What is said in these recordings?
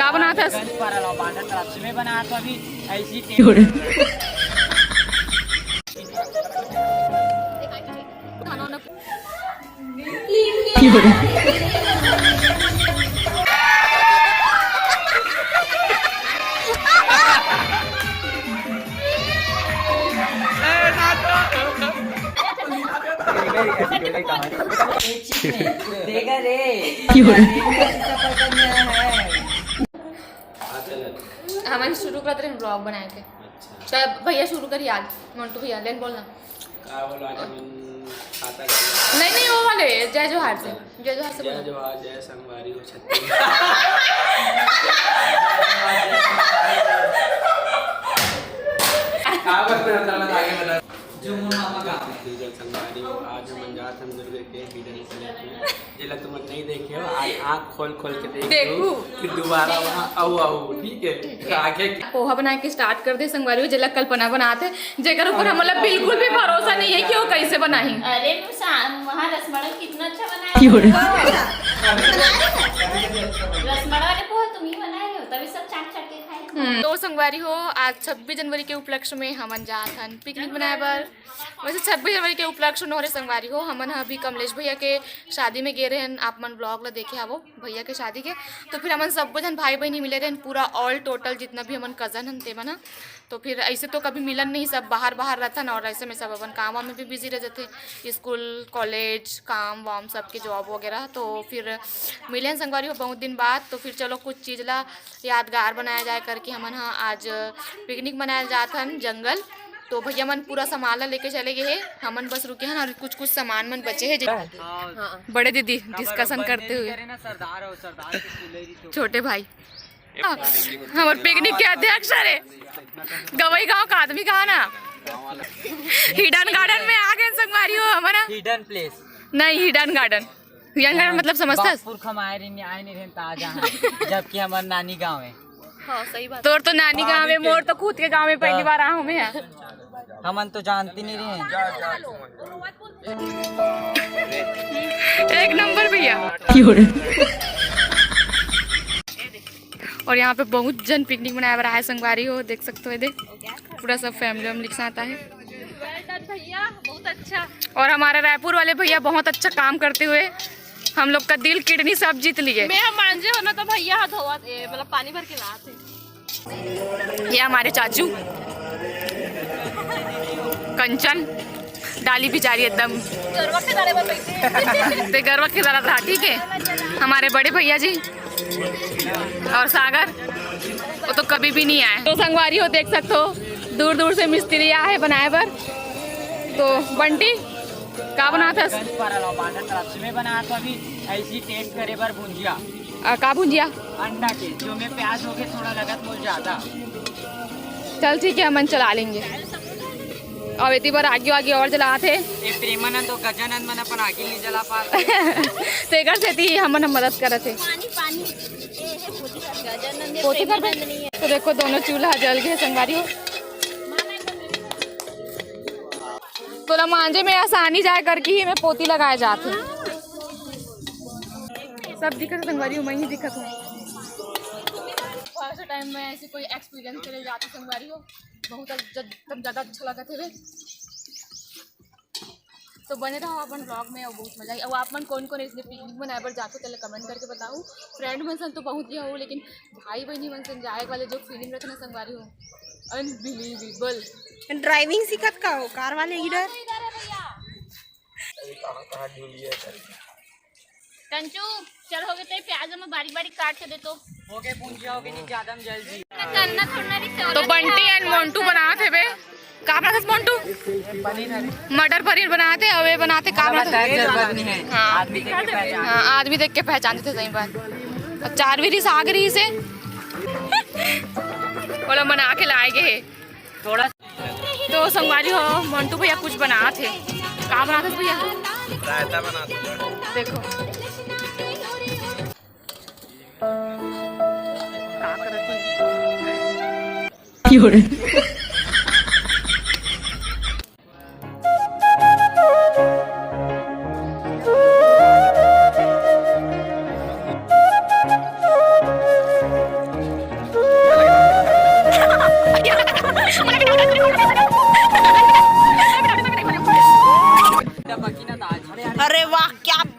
क्या बना था? में बना तो अभी ऐसी देगा रे हम शुरू करते रहे ब्लॉग बनाए थे। अच्छा भैया शुरू करिए आज। मोन्टू भैया लेन बोलना। नहीं नहीं वो वाले जय जोहार से। जय जोहार से। जय जोहार जय संगवारी हो छत्तीस। आज हम अंजात हम दुर्ग के हिडन प्लेस में जिला तुम नहीं देखे हो, आज आँख खोल खोल के देखो फिर दोबारा वहाँ आओ ठीक है। आगे पोहा बना के स्टार्ट कर दे संगवारी हो जिला कल्पना बनाते जेकर ऊपर हम मतलब बिल्कुल भी भरोसा नहीं है कि वो कैसे बनाई। अरे वहाँ रसमलाई कितना अच्छा बनाया। रसमलाई वाले पोहा तुम ही बनाए हो तभी सब चाट चाट के खाए। तो संगवारी हो आज 26 जनवरी के उपलक्ष्य में हमन जात हन पिकनिक बनाए बर। वैसे 26 जनवरी के उपलक्ष्य न हो रहे संगवारी हो हमन अभी कमलेश भैया के शादी में गए रहे। आप मन ब्लॉग ला देखे आवो भैया के शादी के। तो फिर हमन सब जन भाई बहनी मिले रहे पूरा ऑल टोटल जितना भी हमन कजन हन तेमन। तो फिर ऐसे तो कभी मिलन नहीं, सब बाहर बाहर रहता न और ऐसे में सब अपन काम में भी बिजी रह जाते, स्कूल कॉलेज काम वाम सबके जॉब वगैरह। तो फिर मिले संगवारी हो बहुत दिन बाद। तो फिर चलो कुछ चीज़ ला यादगार बनाया जाए करके हमन हाँ आज पिकनिक मनाया जाता हन जंगल। तो भैया मन पूरा सामान ला लेके चले गए हैं, हमन बस रुके हैं और कुछ कुछ सामान मन बचे हैं। बड़े दीदी डिस्कशन करते हुए छोटे भाई हमारे पिकनिक के अध्यक्ष अरे गवई गांव का आदमी कहा ना हिडन गार्डन में आ गए संगवारी हो हमारा। हिडन प्लेस नहीं हिडन गार्डन। हिडन गार्डन मतलब समझता जबकि हमारे नानी गाँव है। हाँ सही बात। तोर तो नानी गाँव में मोर तो खुद के गाँव में पहली बार आऊँ मैं। हमन तो जानती नहीं रहे। एक नंबर भैया। और यहाँ पे बहुत जन पिकनिक मनाया रहा है संगवारी हो देख सकते हो। देख पूरा सब फैमिली वैमिली के साथ आए भैया बहुत अच्छा। और हमारे रायपुर वाले भैया बहुत अच्छा काम करते हुए हम लोग का दिल किडनी सब जीत लिए। मैं मांझे हो ना तो भैया धोआ मतलब पानी भर के लाते। ये हमारे चाचू कंचन डाली बेचारी एकदम गर्व के दरा था ठीक है। हमारे बड़े भैया जी और सागर वो तो कभी भी नहीं आए। तो संगवारी हो देख सकते हो दूर दूर से मिस्त्री आए है बनाए बर। तो बंटी का बना था? में बना तो अभी ऐसी टेस्ट करे बर भुंजिया। का भुंजिया? अंडा के जो में प्याज हो गए थोड़ा लगत मुझे ज्यादा। चल ठीक है हमन चला लेंगे। और इतनी बार आगे आगे और जला थे प्रेमानंद और गजानंद मन अपन आगे नहीं जला पा तेगर से थी हमन हम मदद कर रहे थे। तो देखो दोनों चूल्हा जल गए संगवारी हो। तो मांझे में आसानी जाए करके ही मैं पोती लगाए जाते सब दिक्कत संगवारी हो। मैं ही दिक्कत हूँ फर्स्ट टाइम में ऐसे कोई एक्सपीरियंस करे जाती संगवारी हो बहुत ज़्यादा अच्छा लगा थे। तो बने रहो अपन ब्लॉग में और बहुत मजा आई। और आप मन कौन कौन इसलिए पिकनिक में नाइबर जाते चले कमेंट करके बताऊँ। फ्रेंड मन सन तो बहुत ही हो लेकिन भाई बहनी मन सन जाए वाले जो फीलिंग रहते ना संगवारी हो अनबिलीवेबल। ड्राइविंग सीखत का हो कार वाले इधर कंचू चल हो गए तो प्याज में बारीक बारीक काट के दे तो हो गए भुंजिया हो गई नहीं ज्यादा जल्दी। तो बंटी एंड मोन्टू बनाते थे का बनाते मोन्टू मटर पनीर बनाते और वे बनाते का बनाते। हाँ आदमी देख के पहचानते थे सही बात। चार भी साग रही से बोला बना के लाए गए थोड़ा। तो संगवारी हो मोन्टू भैया कुछ बना थे का बनाते थे भैया? रायता बनाते देखो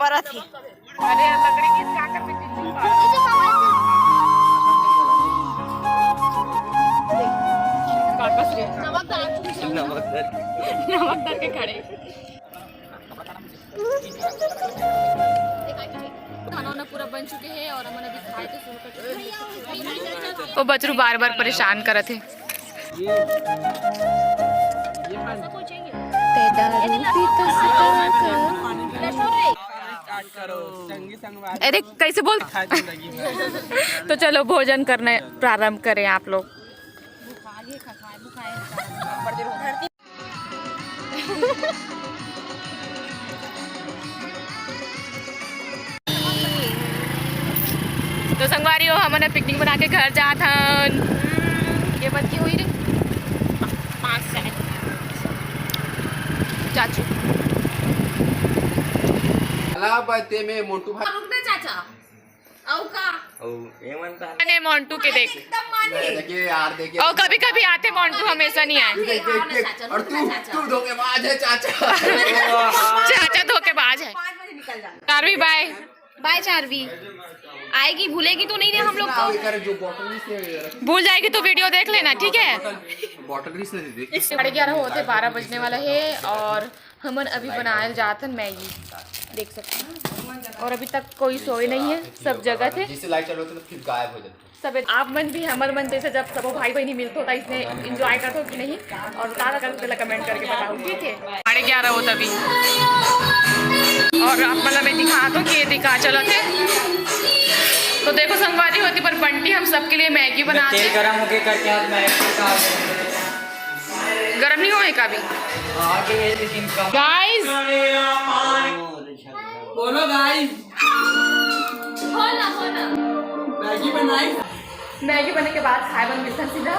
करत थी। अरे लकड़ी की काकर में नमक के खड़े खाना वाना पूरा बन चुके हैं और हमने अभी खाए थे शुरू कर वो बचरू बार बार परेशान करे थे। अरे कैसे बोल तो चलो भोजन करने प्रारंभ करें आप लोग। तो संगवारी हो हमने पिकनिक बना के घर जा था। ये बात की हुई रे 5 सेकंड चाचू बते में मोटू भाई रुकना चाचा औ का ने मोंटू के देख देखिए यार देखिए और कभी कभी आते मोंटू हमेशा नहीं आए। और तू धोखेबाज है चाचा। चाचा धोखेबाज है। 5 बजे निकल जाना। चारवी बाय बाय चारवी आएगी भूलेगी तो नहीं रे हम लोग को। जो बॉटल से भूल जाएगी तो वीडियो देख लेना ठीक है। बॉटल से दे 11:30 होते 12 बजने वाला है और हमन अभी बनाए जातन मैगी देख सकते हैं और अभी तक कोई सोए नहीं है। सब जगह थे जिससे लाइट चालू होती है तो फिर गायब हो जाती है। सब आप मन भी हमारे मन जैसे जब सब भाई बहनी मिलते होता इसने एंजॉय करते हो कि नहीं और तारा कर कमेंट करके बताओ ठीक है। 11:30 हो तभी और आप मतलब मैं दिखा दो कि ये दिखा चलो थे तो देखो संगवारी होती पर बंटी हम सबके लिए मैगी बनाते तेल गरम होके करके हाथ में गर्म नहीं होए का भी गाइस बोलो गाइस मैगी बनाई। मैगी बनने के बाद खाए बन मिलता सीधा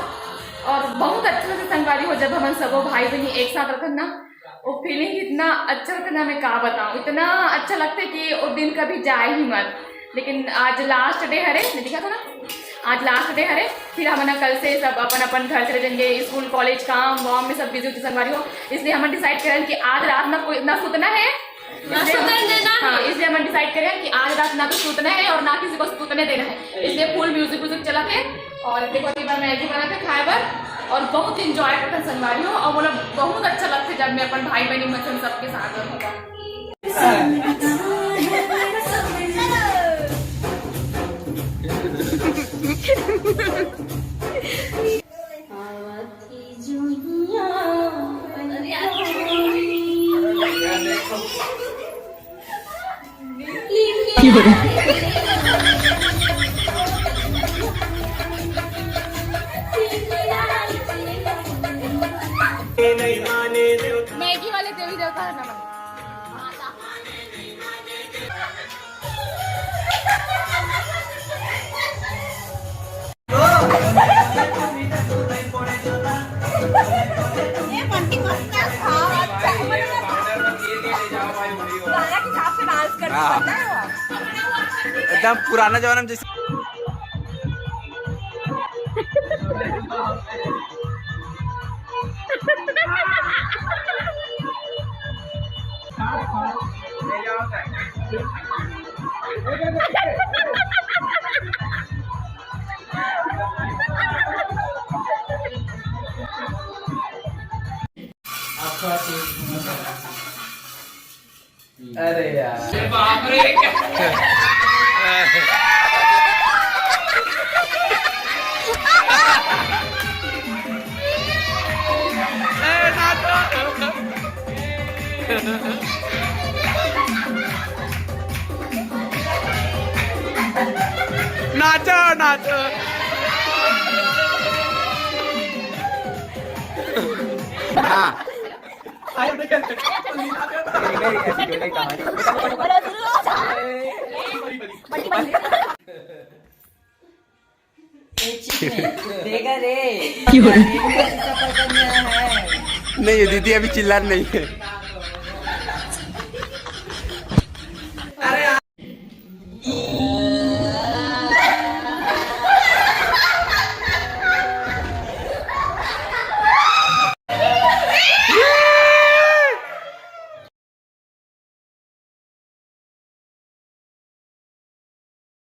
और बहुत अच्छा से संगवारी हो जब हम सब भाई बहनी एक साथ रहते ना वो फीलिंग इतना अच्छा लगता ना मैं क्या बताऊँ। इतना अच्छा लगता है कि वो दिन कभी जाए ही मत। लेकिन आज लास्ट डे हरे दिखा था ना आज लास्ट डे हरे फिर हम कल से सब अपन अपन घर चले जाएंगे। स्कूल कॉलेज काम वाम में सब बिजी होती संगवारी हो इसलिए हम डिसाइड करें कि आज रात ना कोई ना सुतना है हाँ इसलिए हम डिसाइड करें कि आज रात ना तो सुतना है और ना किसी को सुतने देना है। इसलिए फुल म्यूजिक व्यूजिक चला थे और देखो एक बार मैगी बना थे खाए बार और बहुत इंजॉय करते संगवारी हो और मतलब बहुत अच्छा लगता है जब मैं अपन भाई बहनी मतलब सबके साथ होगा। मैगी वाले देवी देवता है नमन एकदम पुराना जमाना में जैसे अरे यार बाप रे नाचो नाचो हाँ देगा रे नहीं दीदी अभी चिल्ला नहीं है।